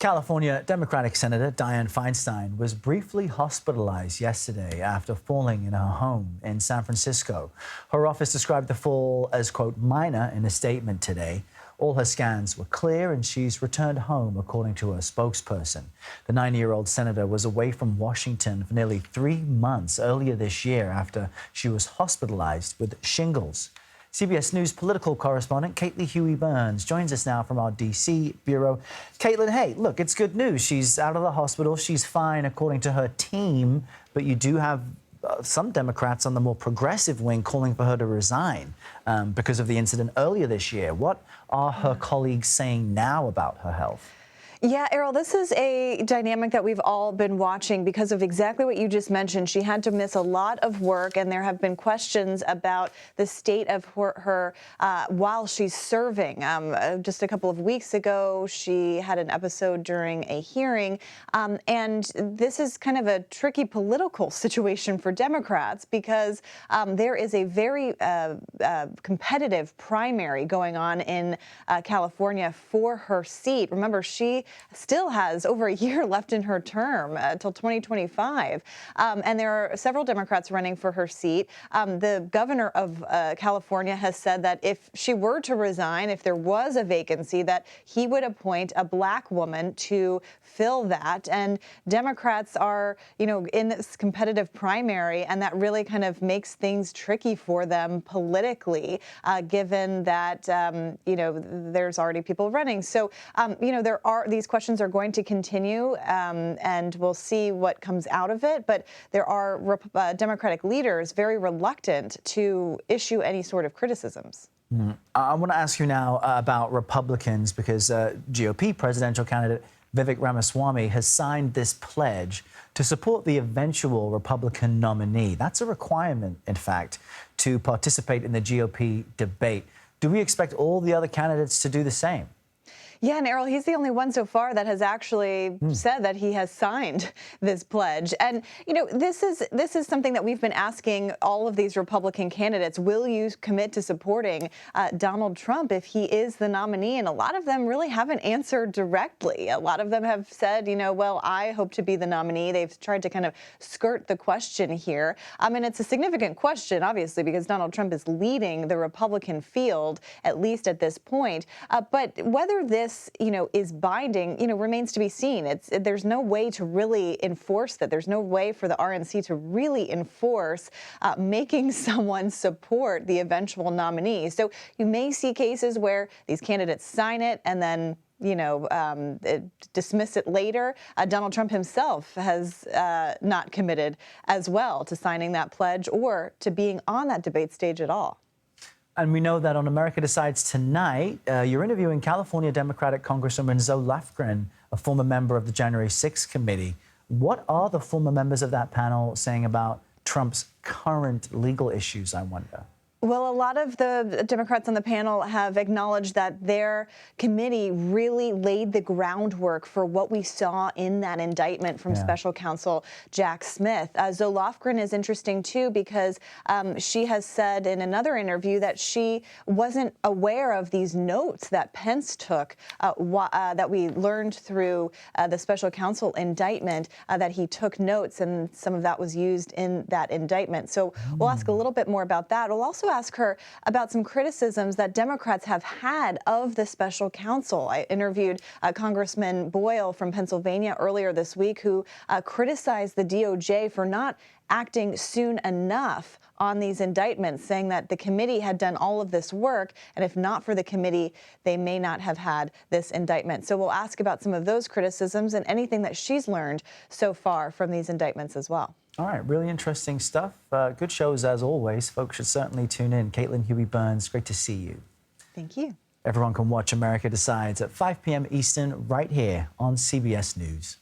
California Democratic Senator Dianne Feinstein was briefly hospitalized yesterday after falling in her home in San Francisco. Her office described the fall as, quote, minor in a statement today. All her scans were clear and she's returned home, according to her spokesperson. The 90-year-old senator was away from Washington for nearly 3 months earlier this year after she was hospitalized with shingles. CBS News political correspondent Caitlin Huey-Burns joins us now from our D.C. bureau. Caitlin, hey, look, it's good news. She's out of the hospital. She's fine, according to her team. But you do have some Democrats on the more progressive wing calling for her to resign because of the incident earlier this year. What are her colleagues saying now about her health? Yeah, Errol, this is a dynamic that we've all been watching because of exactly what you just mentioned. She had to miss a lot of work, and there have been questions about the state of her while she's serving. Just a couple of weeks ago, she had an episode during a hearing, and this is kind of a tricky political situation for Democrats because there is a very competitive primary going on in California for her seat. Remember, she still has over a year left in her term until 2025. And there are several Democrats running for her seat. The governor of California has said that if she were to resign, if there was a vacancy, that he would appoint a black woman to fill that. And Democrats are, in this competitive primary, and that really kind of makes things tricky for them politically, given that, there's already people running. So, these questions are going to continue, and we'll see what comes out of it. But there are Democratic leaders very reluctant to issue any sort of criticisms. I want to ask you now about Republicans because GOP presidential candidate Vivek Ramaswamy has signed this pledge to support the eventual Republican nominee. That's a requirement, in fact, to participate in the GOP debate. Do we expect all the other candidates to do the same? Yeah, and Errol, he's the only one so far that has actually said that he has signed this pledge. And, this is something that we've been asking all of these Republican candidates. Will you commit to supporting Donald Trump if he is the nominee? And a lot of them really haven't answered directly. A lot of them have said, well, I hope to be the nominee. They've tried to kind of skirt the question here. And it's a significant question, obviously, because Donald Trump is leading the Republican field, at least at this point. But whether this is binding, remains to be seen. There's no way to really enforce that. There's no way for the RNC to really enforce making someone support the eventual nominee. So you may see cases where these candidates sign it and then dismiss it later. Donald Trump himself has not committed as well to signing that pledge or to being on that debate stage at all. And we know that on America Decides tonight, you're interviewing California Democratic Congresswoman Zoe Lofgren, a former member of the January 6th committee. What are the former members of that panel saying about Trump's current legal issues, I wonder? Well, a lot of the Democrats on the panel have acknowledged that their committee really laid the groundwork for what we saw in that indictment from special counsel Jack Smith. Zoe Lofgren is interesting, too, because she has said in another interview that she wasn't aware of these notes that Pence took that we learned through the special counsel indictment, that he took notes and some of that was used in that indictment. So we'll ask a little bit more about that. We'll also ask her about some criticisms that Democrats have had of the special counsel. I interviewed Congressman Boyle from Pennsylvania earlier this week, who criticized the DOJ for not acting soon enough on these indictments, saying that the committee had done all of this work, and if not for the committee, they may not have had this indictment. So we'll ask about some of those criticisms and anything that she's learned so far from these indictments as well. All right, really interesting stuff. Good shows as always. Folks should certainly tune in. Caitlin Huey-Burns, great to see you. Thank you. Everyone can watch America Decides at 5 p.m. Eastern right here on CBS News.